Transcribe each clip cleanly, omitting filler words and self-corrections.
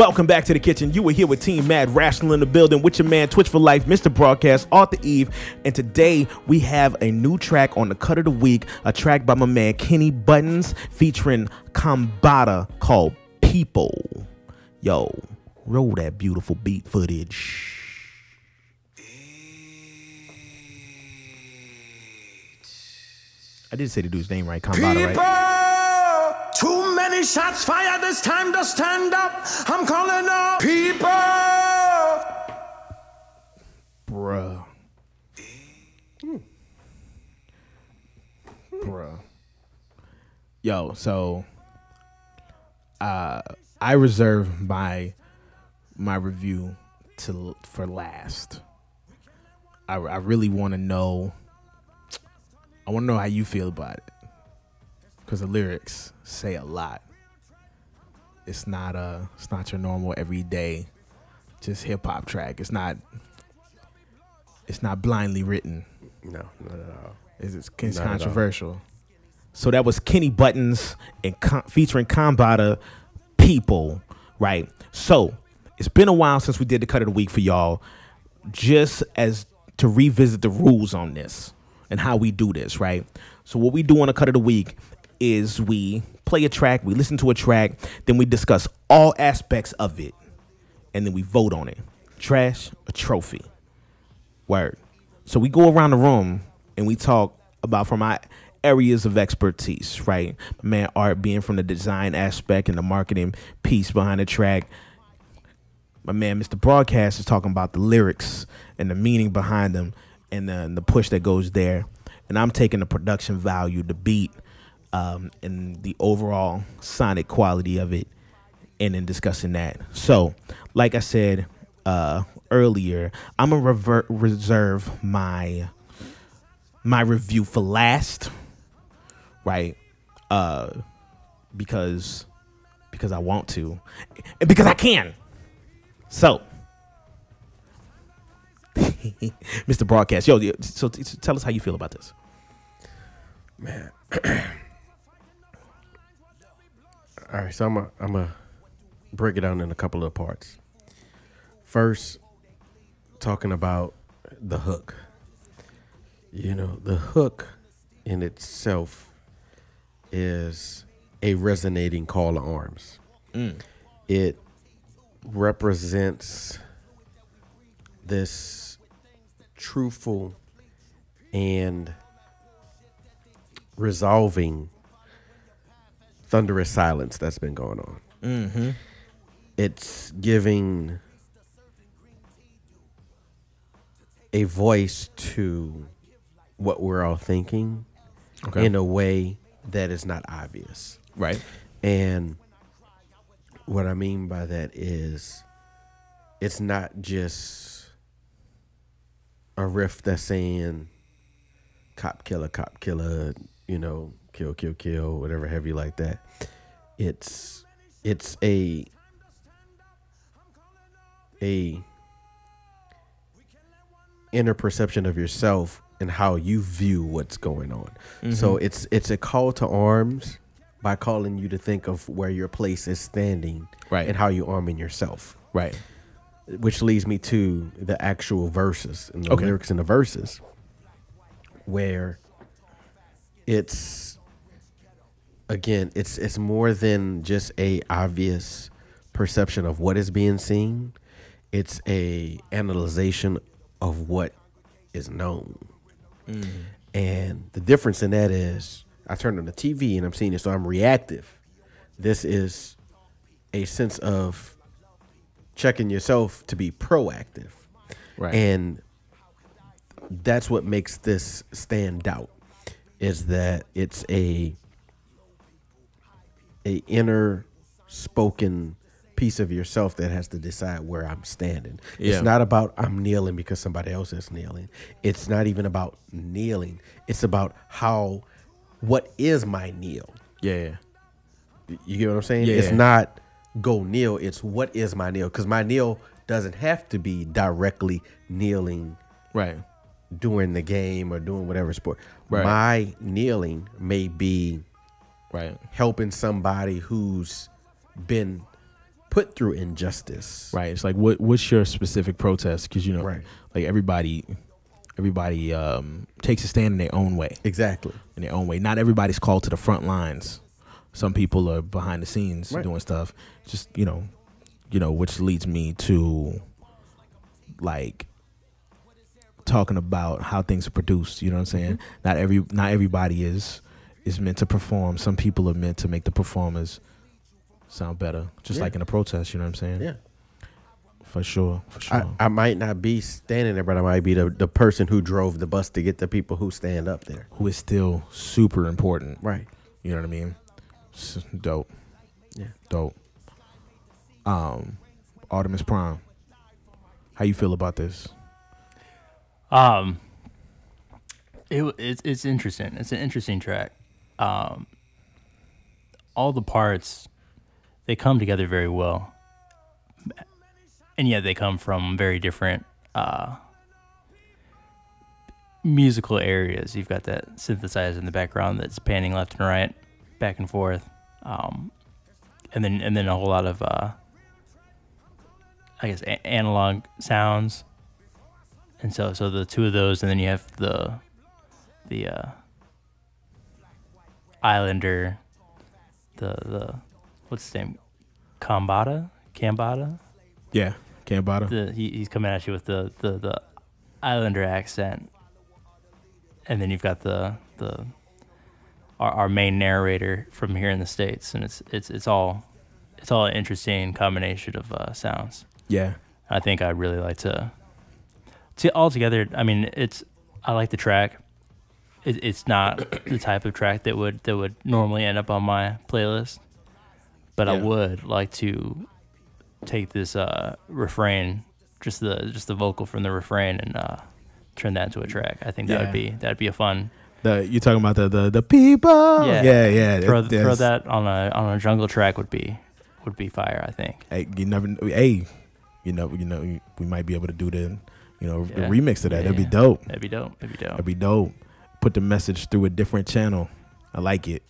Welcome back to the kitchen. You were here with Team M.A.D, Rational in the building with your man Twitch for Life, MrBroadcast, author Yves, and today we have a new track on the cut of the week, a track by my man Kenny Buttons featuring Cambatta called People. Yo, roll that beautiful beat footage. I did say the dude's name right, Cambatta, right? Too many shots fired, it's time to stand up. I'm calling all people. Bruh. Bruh. Yo, so I reserve my review for last. I really want to know. I want to know how you feel about it, because the lyrics say a lot. It's not your normal everyday just hip hop track. It's not blindly written. No, not at all. It's controversial. So that was Kenny Buttons and featuring Cambatta, People, right? So it's been a while since we did the cut of the week for y'all, just as to revisit the rules on this and how we do this, right? So what we do on the cut of the week is we play a track, we listen to a track, then we discuss all aspects of it, and then we vote on it. Trash or trophy. Word. So we go around the room and we talk about from our areas of expertise, right? My man Art being from the design aspect and the marketing piece behind the track. My man MrBroadcast is talking about the lyrics and the meaning behind them and the push that goes there. And I'm taking the production value, the beat, and the overall sonic quality of it, and then discussing that. So, like I said earlier, I'm gonna reserve my review for last, right? Because I want to, and because I can. So, MrBroadcast, yo, so tell us how you feel about this, man. All right, so I'm gonna break it down in a couple of parts. First, talking about the hook. You know, the hook in itself is a resonating call to arms. It represents this truthful and resolving thunderous silence that's been going on. It's giving a voice to what we're all thinking in a way that is not obvious. right? And what I mean by that is it's not just a riff that's saying cop, killer, you know, kill, kill, kill, whatever heavy like that. It's a inner perception of yourself and how you view what's going on. So it's a call to arms by calling you to think of where your place is standing, right, and how you arming yourself, right. Which leads me to the actual verses and the lyrics in the verses, where it's again, it's more than just a obvious perception of what is being seen. It's a analyzation of what is known. And the difference in that is I turned on the TV and I'm seeing it, so I'm reactive. This is a sense of checking yourself to be proactive. Right. And that's what makes this stand out, is that it's a inner spoken piece of yourself that has to decide where I'm standing. Yeah. It's not about I'm kneeling because somebody else is kneeling. It's not even about kneeling. It's about what is my kneel? Yeah. You get what I'm saying? Yeah. It's not go kneel. It's what is my kneel? Because my kneel doesn't have to be directly kneeling, right, during the game or doing whatever sport. Right. My kneeling may be right, helping somebody who's been put through injustice. Right. It's like, what's your specific protest? Because, you know, like everybody takes a stand in their own way. Exactly. In their own way. Not everybody's called to the front lines. Some people are behind the scenes doing stuff. Just, you know, which leads me to like talking about how things are produced. You know what I'm saying? Not everybody is meant to perform. Some people are meant to make the performers sound better. Just like in a protest, you know what I'm saying? Yeah. For sure. I might not be standing there, but I might be the person who drove the bus to get the people who stand up there. Who is still super important. Right. You know what I mean? It's dope. Yeah. Dope. Artemis Prime. How you feel about this? It's interesting. It's an interesting track. All the parts, they come together very well. And yet they come from very different musical areas. You've got that synthesizer in the background that's panning left and right, back and forth, and then a whole lot of I guess analog sounds. And so the two of those, and then you have the Islander, the what's his name, Cambatta. Yeah, Cambatta. He's coming at you with the Islander accent, and then you've got our main narrator from here in the States, and it's all an interesting combination of sounds. Yeah, I think I'd really like to all together. I mean, I like the track. It's not the type of track that would normally end up on my playlist, but I would like to take this refrain, just the vocal from the refrain, and turn that into a track. I think that'd be a fun. You're talking about the people. Yeah. Throw that on a jungle track would be fire. I think. Hey, you know, we might be able to do the remix of that. That'd be dope. That'd be dope. Put the message through a different channel. I like it.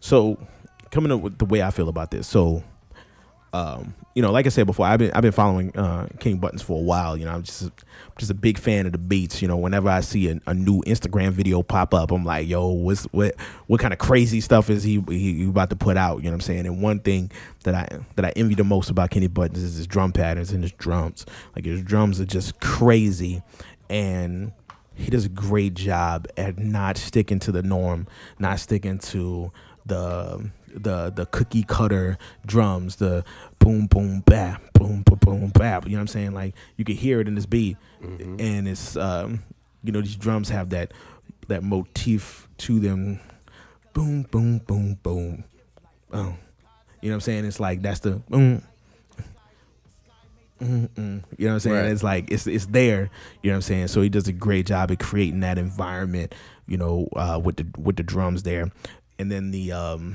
So coming up with the way I feel about this. So, like I said before, I've been following King Buttons for a while. You know, I'm just a big fan of the beats. You know, whenever I see a new Instagram video pop up, I'm like, yo, what kind of crazy stuff is he about to put out? You know what I'm saying? And one thing that I envy the most about Kenny Buttons is his drum patterns and his drums. Like, his drums are just crazy, and he does a great job at not sticking to the norm, not sticking to the cookie cutter drums, the boom boom bap, boom boom boom bap. You know what I'm saying? Like, you can hear it in this beat, and it's these drums have that motif to them, boom boom boom boom. You know what I'm saying? It's like that's the boom. You know what I'm saying? Right. It's like it's there. You know what I'm saying? So he does a great job at creating that environment. With the drums there, and then the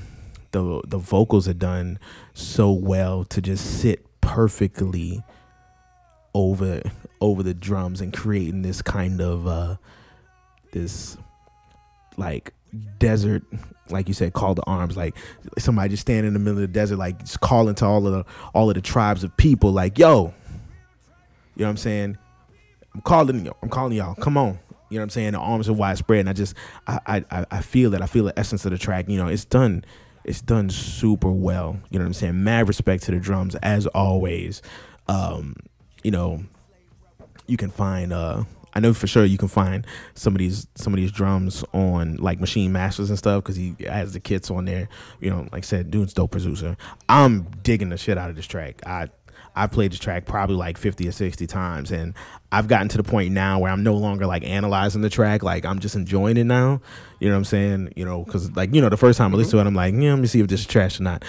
vocals are done so well to just sit perfectly over the drums and creating this kind of this like desert, like you said, call to arms, like somebody just standing in the middle of the desert, like just calling to all of the tribes of people, like, yo, you know what I'm saying? I'm calling y'all, come on. You know what I'm saying? The arms are widespread, and I feel that. I feel the essence of the track. You know, it's done super well. You know what I'm saying? Mad respect to the drums as always. You can find I know for sure you can find some of these drums on like Machine Masters and stuff, because he has the kits on there. You know, like I said, dude's dope producer. I'm digging the shit out of this track. I've played this track probably like 50 or 60 times, and I've gotten to the point now where I'm no longer like analyzing the track. Like, I'm just enjoying it now. You know what I'm saying? You know, because like, the first time I listened to it, I'm like, let me see if this is trash or not.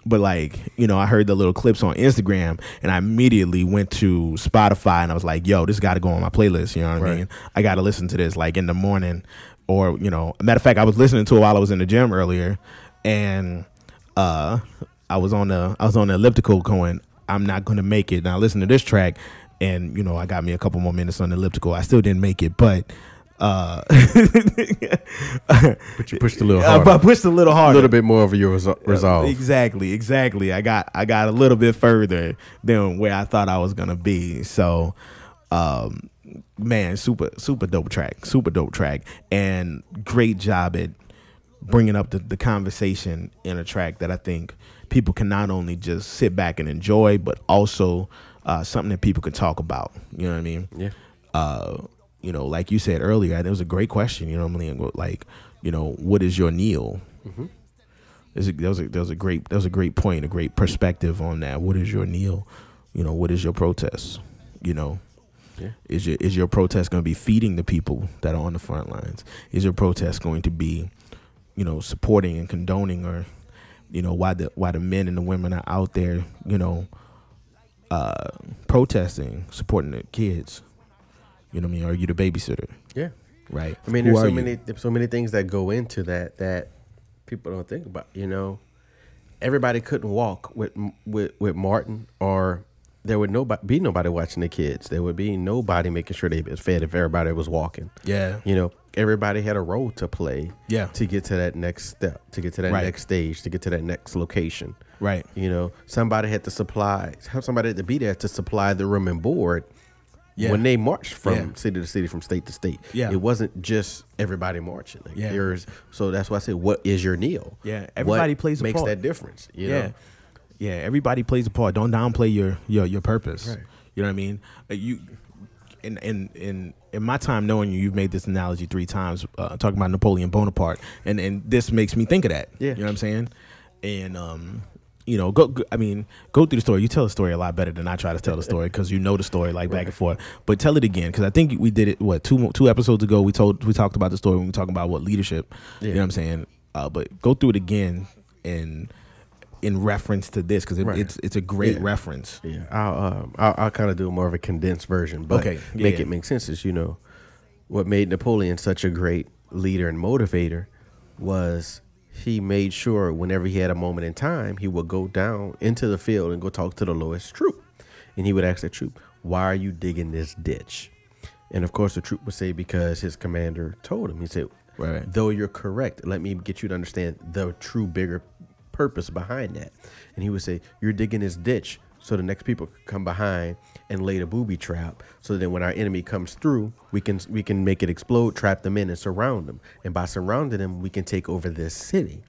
But like, I heard the little clips on Instagram, and I immediately went to Spotify, and I was like, yo, this got to go on my playlist. You know what I mean? I got to listen to this like in the morning, or, matter of fact, I was listening to it while I was in the gym earlier, and I was on the elliptical going, I'm not going to make it. And I listened to this track, and, I got me a couple more minutes on the elliptical. I still didn't make it, but But you pushed a little harder. I pushed a little harder. A little bit more of your resolve. Exactly. I got a little bit further than where I thought I was gonna be. So, man, super dope track, and great job at bringing up the conversation in a track that I think people can not only just sit back and enjoy, but also something that people can talk about. You know what I mean? Yeah. You know, like you said earlier, that was a great question. You know what I mean? Like, you know, what is your kneel? Mm-hmm. There was a great point, a great perspective on that. What is your kneel? You know, what is your protest? You know, yeah. Is your protest going to be feeding the people that are on the front lines? Is your protest going to be, you know, supporting and condoning, or, you know, why the men and the women are out there, you know, protesting, supporting the kids? You know what I mean? Are you the babysitter? Yeah. Right. I mean, there's so many things that go into that people don't think about. You know, everybody couldn't walk with Martin, or there would be nobody watching the kids. There would be nobody making sure they was fed if everybody was walking. Yeah. You know, everybody had a role to play. Yeah. To get to that next step, to get to that next stage, to get to that next location. Right. You know, somebody had to be there to supply the room and board. Yeah. When they marched from city to city, from state to state, it wasn't just everybody marching. Like so that's why I said, what is your kneel? Yeah, everybody plays a part. Makes that difference. You know? Yeah, everybody plays a part. Don't downplay your purpose. Right. You know what I mean? You in my time knowing you, you've made this analogy 3 times, talking about Napoleon Bonaparte, and this makes me think of that. Yeah. You know what I'm saying? And you know, go through the story. You tell the story a lot better than I try to tell the story, because you know the story like back and forth. But tell it again, because I think we did it two episodes ago. We talked about the story when we talked about what leadership. You know what I'm saying? But go through it again in reference to this, because it's a great reference. Yeah, I'll kind of do more of a condensed version, but make it make sense. Is, you know, what made Napoleon such a great leader and motivator was he made sure whenever he had a moment in time, he would go down into the field and go talk to the lowest troop. And he would ask the troop, why are you digging this ditch? And of course, the troop would say, because his commander told him. He said, though you're correct, let me get you to understand the true bigger purpose behind that. And he would say, you're digging this ditch so the next people can come behind and lay the booby trap, so that when our enemy comes through, we can make it explode, trap them in, and surround them. And by surrounding them, we can take over this city.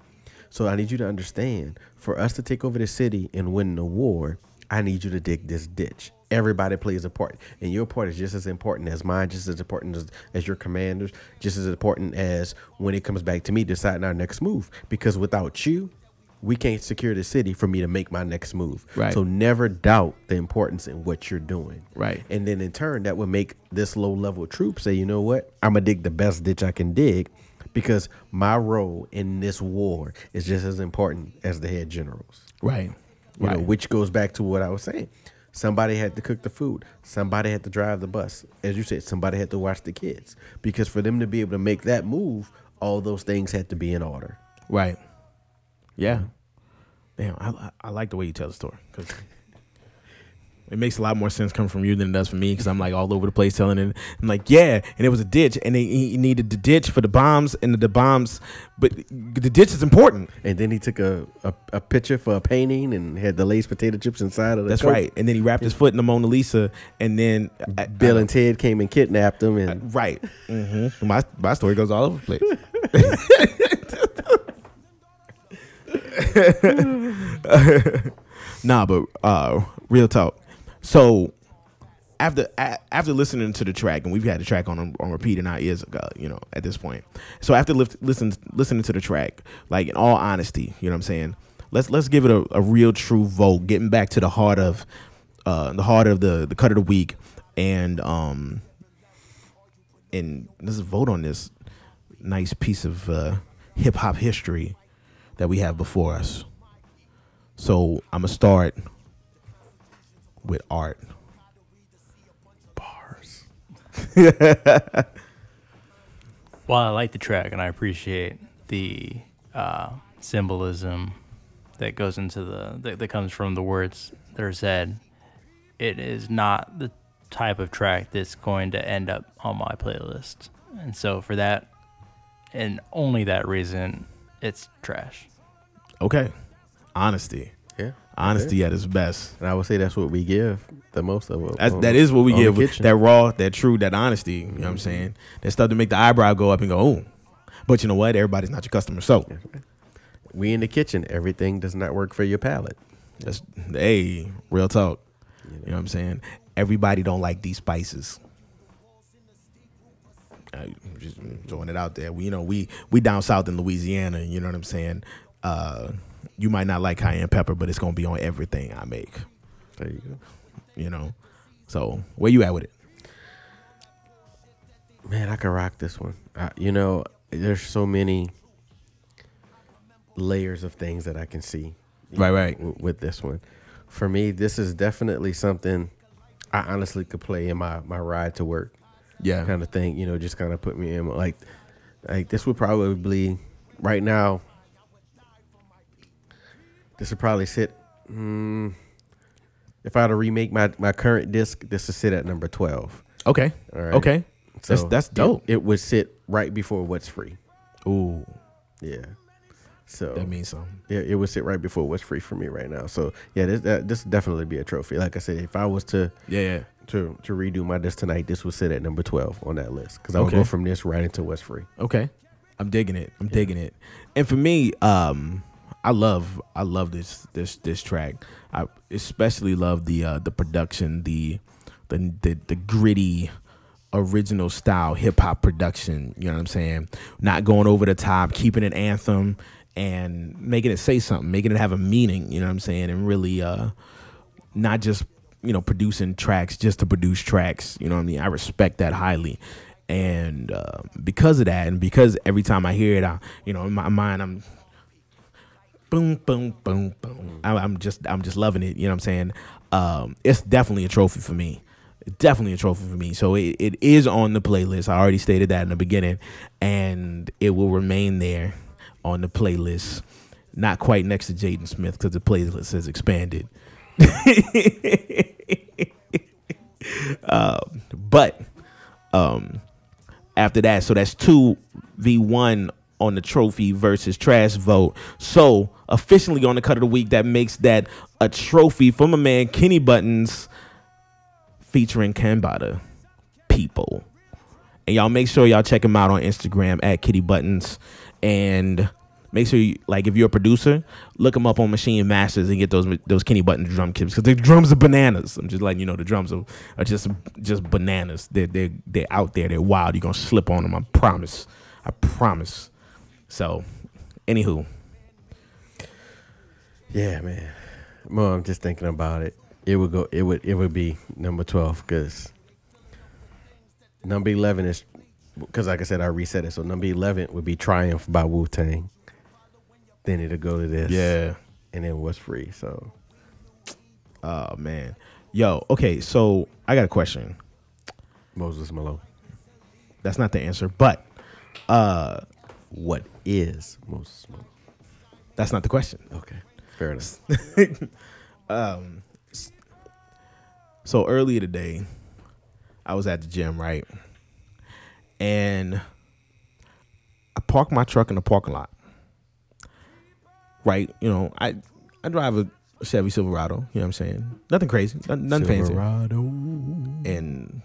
So I need you to understand, for us to take over this city and win the war, I need you to dig this ditch. Everybody plays a part, and your part is just as important as mine, just as important as your commanders, just as important as when it comes back to me deciding our next move. Because without you, we can't secure the city for me to make my next move. Right. So never doubt the importance in what you're doing. Right. And then in turn, that would make this low level troop say, you know what? I'm going to dig the best ditch I can dig, because my role in this war is just as important as the head generals. Right. You know, which goes back to what I was saying. Somebody had to cook the food. Somebody had to drive the bus. As you said, somebody had to watch the kids, because for them to be able to make that move, all those things had to be in order. Right. Yeah. Damn, I like the way you tell the story, because it makes a lot more sense coming from you than it does from me, because I'm like all over the place telling it. I'm like, yeah, and it was a ditch, and he needed the ditch for the bombs, and the bombs, but the ditch is important. And then he took a picture for a painting and had the Lay's potato chips inside of the That's coat. right. And then he wrapped his foot in the Mona Lisa, and then Bill and Ted came and kidnapped him. And right. Mm-hmm. My story goes all over the place. Nah, but real talk. So after listening to the track, and we've had the track on repeat in our ears, you know, at this point. So after listening to the track, like in all honesty, you know what I'm saying, let's give it a real true vote, getting back to the heart of the cut of the week, and let's vote on this nice piece of hip hop history that we have before us. So I'm gonna start with art. Bars. While I like the track and I appreciate the symbolism that goes into that comes from the words that are said, it is not the type of track that's going to end up on my playlist. And so for that, and only that reason, it's trash. Okay. Honesty. Yeah. Honesty at its best. And I would say that's what we give the most of it. That is what we give. That raw, that true, that honesty. You know what I'm saying? That stuff to make the eyebrow go up and go, ooh. But you know what? Everybody's not your customer. So we in the kitchen. Everything does not work for your palate. That's, hey, real talk. You know what I'm saying? Everybody don't like these spices. Just throwing it out there. We down south in Louisiana. You know what I'm saying? You might not like cayenne pepper, but it's gonna be on everything I make. There you go. You know. So where you at with it? Man, I can rock this one. There's so many layers of things that I can see. Right. With this one, for me, this is definitely something I honestly could play in my ride to work. Yeah, kind of thing. Just kind of put me in like this would probably right now. This would probably sit. If I had to remake my current disc, this would sit at number 12. Okay. All right. Okay. So that's dope. It would sit right before What's Free. Ooh. Yeah. So that means something. Yeah, it would sit right before What's Free for me right now. So yeah, this would definitely be a trophy. Like I said, if I was to to redo my disc tonight, this would sit at number 12 on that list because I would go from this right into What's Free. Okay. I'm digging it. Digging it. And for me, I love this track. I especially love the production, the gritty original style hip hop production. You know what I'm saying? Not going over the top, keeping it anthem and making it say something, making it have a meaning. You know what I'm saying? And really, not just producing tracks just to produce tracks. You know what I mean? I respect that highly. And because of that, and because every time I hear it, in my mind, I'm boom, boom, boom, boom. I'm just loving it. You know what I'm saying? It's definitely a trophy for me. Definitely a trophy for me. So it is on the playlist. I already stated that in the beginning, and it will remain there on the playlist. Not quite next to Jaden Smith because the playlist has expanded. But after that, so that's 2v1 on the trophy versus trash vote. So officially on the cut of the week, that makes that a trophy for my man Kenny Buttons featuring Cambatta People. And y'all make sure y'all check him out on Instagram at Kitty Buttons. And make sure you, if you're a producer, look him up on Machine Masters and get those Kenny Buttons drum kits because the drums are bananas. I'm just letting you know the drums are just bananas. They're out there. They're wild. You're gonna slip on them. I promise. So, anywho. Yeah, man. Well, I'm just thinking about it. It would be number 12 because number 11 is because like I said I reset it. So number 11 would be Triumph by Wu-Tang. Then it'll go to this. Yeah. And then What's Free. So. Oh man. Yo. Okay. So I got a question. Moses Malone. That's not the answer, but what is Moses Malone? That's not the question. Okay. Fair enough. So earlier today, I was at the gym, right? And I parked my truck in the parking lot. Right? I drive a Chevy Silverado, you know what I'm saying? Nothing crazy, nothing fancy. And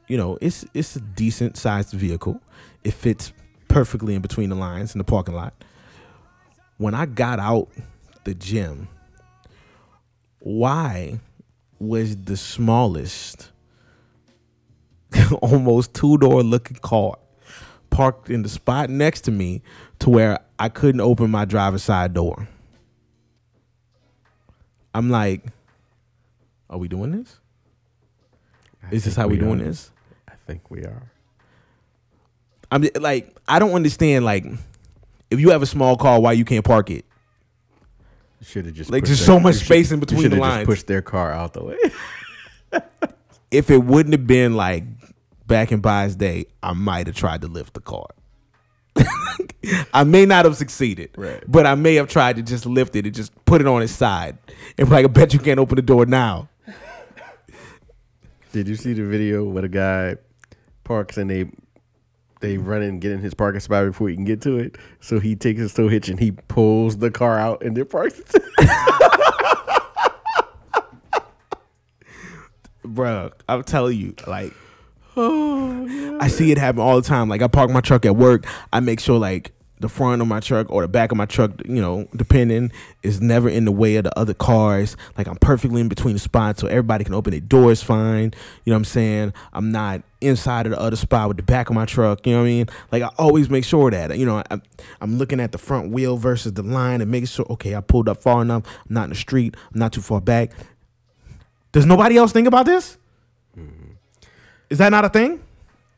it's a decent sized vehicle. It fits perfectly in between the lines in the parking lot. When I got out the gym, why was the smallest, almost two-door looking car parked in the spot next to me to where I couldn't open my driver's side door? I'm like, are we doing this? Is this how we doing this? I think we are. I'm like, I don't understand. Like, if you have a small car, why you can't park it? Should have just there's so much space in between the lines. Just pushed their car out the way. If it wouldn't have been like back in By's day, I might have tried to lift the car. I may not have succeeded, right, but I may have tried to just lift it and just put it on its side. And like, I bet you can't open the door now. Did you see the video where the guy parks and they they run and get in his parking spot before he can get to it. So he takes his tow hitch and he pulls the car out and then parks it. Bruh, I'm telling you, like, I see it happen all the time. Like, I park my truck at work. I make sure, like, the front of my truck or the back of my truck, you know, depending, is never in the way of the other cars. Like, I'm perfectly in between the spots so everybody can open their doors fine. You know what I'm saying? I'm not inside of the other spot with the back of my truck. You know what I mean? Like, I always make sure that, you know, I'm looking at the front wheel versus the line and making sure, okay, I pulled up far enough. I'm not in the street. I'm not too far back. Does nobody else think about this? Mm-hmm. Is that not a thing?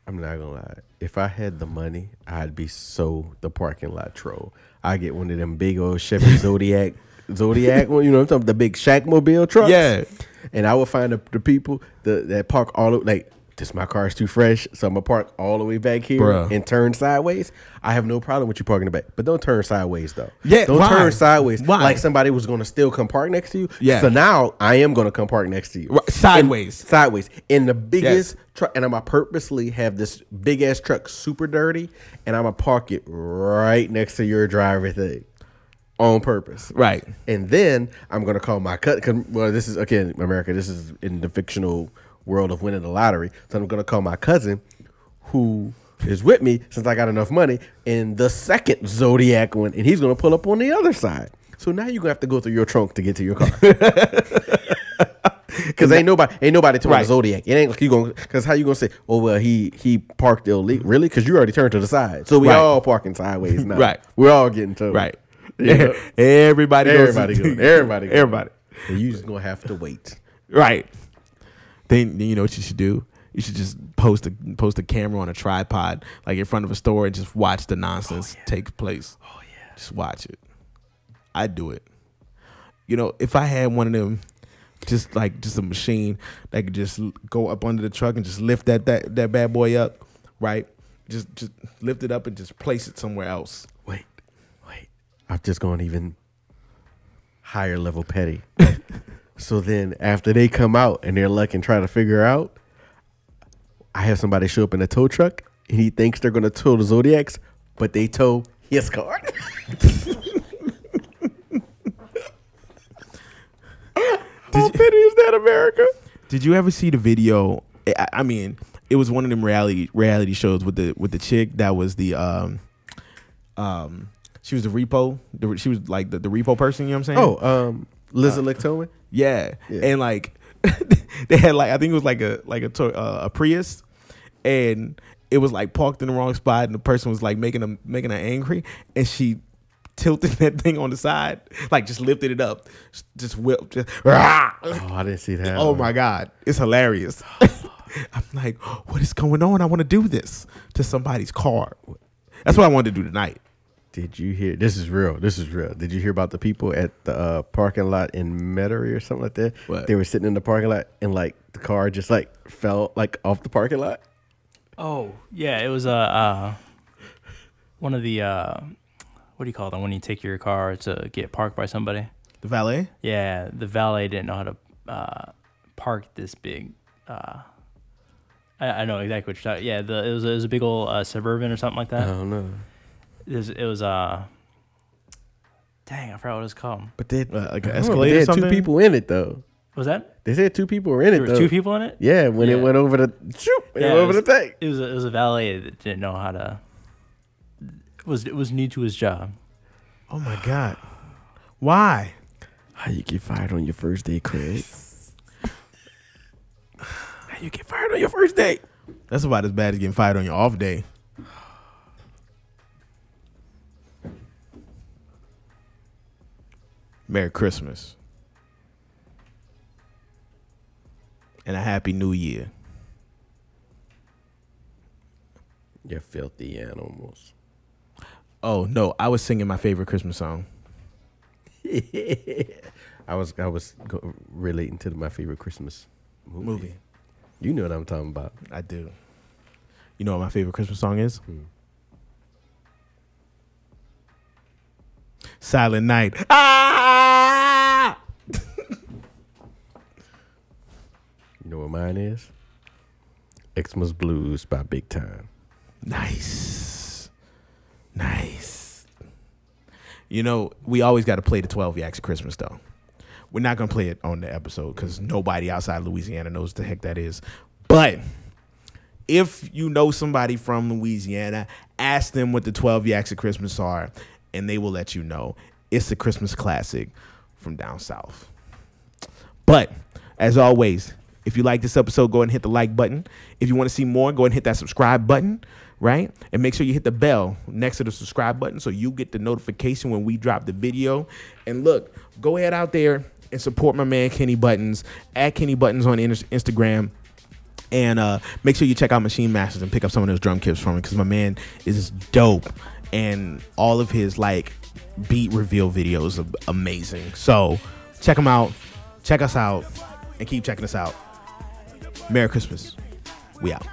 I'm not gonna lie. If I had the money, I'd be so the parking lot troll. I get one of them big old Chevy Zodiac, you know what I'm talking, the big Shackmobile trucks. Yeah. And I would find the people that park all like, this my car is too fresh, so I'm gonna park all the way back here. Bruh. And turn sideways. I have no problem with you parking in the back, but don't turn sideways though. Yeah, don't turn sideways. Why? Like somebody was gonna still come park next to you. Yeah. So now I am gonna come park next to you. Right. Sideways. Sideways. In the biggest truck, and I'm gonna purposely have this big ass truck super dirty, and I'm gonna park it right next to your driver thing. On purpose. Right. And then I'm gonna call my cousin. Well, this is again America. This is in the fictional world of winning the lottery. So I'm gonna call my cousin who is with me since I got enough money in the second Zodiac one, and he's gonna pull up on the other side. So now you're gonna have to go through your trunk to get to your car. Cause ain't nobody told the Zodiac. It ain't like you gonna, cause how you gonna say, oh well, he parked illegal, really? Cause you already turned to the side. So we all parking sideways now. Right. We're all getting towed. Right. You know? Everybody goes. Everybody. And you just gonna have to wait. Right. Then you know what you should do? You should just post a camera on a tripod, like in front of a store, and just watch the nonsense take place. Oh yeah. Just watch it. I'd do it. You know, if I had one of them, just a machine that could just go up under the truck and just lift that bad boy up, right? Just lift it up and just place it somewhere else. Wait. I've just gone even higher level petty. So then after they come out and they're looking, trying to figure out, I have somebody show up in a tow truck and he thinks they're going to tow the Zodiacs, but they tow his car. How petty is that, America? Did you ever see the video? I mean, it was one of them reality shows with the chick that was the she was the repo. She was like the repo person. You know what I'm saying? Oh, Liz Electoman. Yeah, and like they had like, I think it was like a Prius, and it was like parked in the wrong spot, and the person was like making her angry, and she tilted that thing on the side, like just lifted it up, just whipped. Oh, I didn't see that. Oh my God, it's hilarious. I'm like, what is going on? I want to do this to somebody's car. That's what I wanted to do tonight. Did you hear? This is real. Did you hear about the people at the parking lot in Metairie or something like that? What? They were sitting in the parking lot and like the car just like fell like off the parking lot. Oh yeah, it was one of the what do you call them when you take your car to get parked by somebody? The valet? Yeah, the valet didn't know how to park this big. I know exactly what you're talking. Yeah, it was a big old Suburban or something like that. I don't know. It was dang, I forgot what it was called. But they like an They Escalade or had something? two people in it though. Was that? They said two people were in it. There was though. 2 people in it. Yeah, when it went over the thing. It was a valet that didn't know how to. It was new to his job. Oh my God, why? How you get fired on your first day, Craig? How you get fired on your first day? That's about as bad as getting fired on your off day. Merry Christmas and a Happy New Year. You filthy animals. Oh no, I was singing my favorite Christmas song. I was relating to my favorite Christmas movie. You know what I'm talking about. I do. You know what my favorite Christmas song is? Silent Night. Ah! You know what mine is? Xmas Blues by Big Time. Nice. You know, we always got to play the 12 Yaks at Christmas, though. We're not going to play it on the episode because nobody outside Louisiana knows what the heck that is. But if you know somebody from Louisiana, ask them what the 12 Yaks at Christmas are, and they will let you know. It's a Christmas classic from down south. But, as always, if you like this episode, go ahead and hit the like button. If you want to see more, go ahead and hit that subscribe button, right? And make sure you hit the bell next to the subscribe button so you get the notification when we drop the video. And look, go ahead out there and support my man Kenny Buttons. Add Kenny Buttons on Instagram. And make sure you check out Machine Masters and pick up some of those drum kits from him because my man is dope. And all of his, like, beat reveal videos are amazing. So check them out. Check us out. And keep checking us out. Merry Christmas. We out.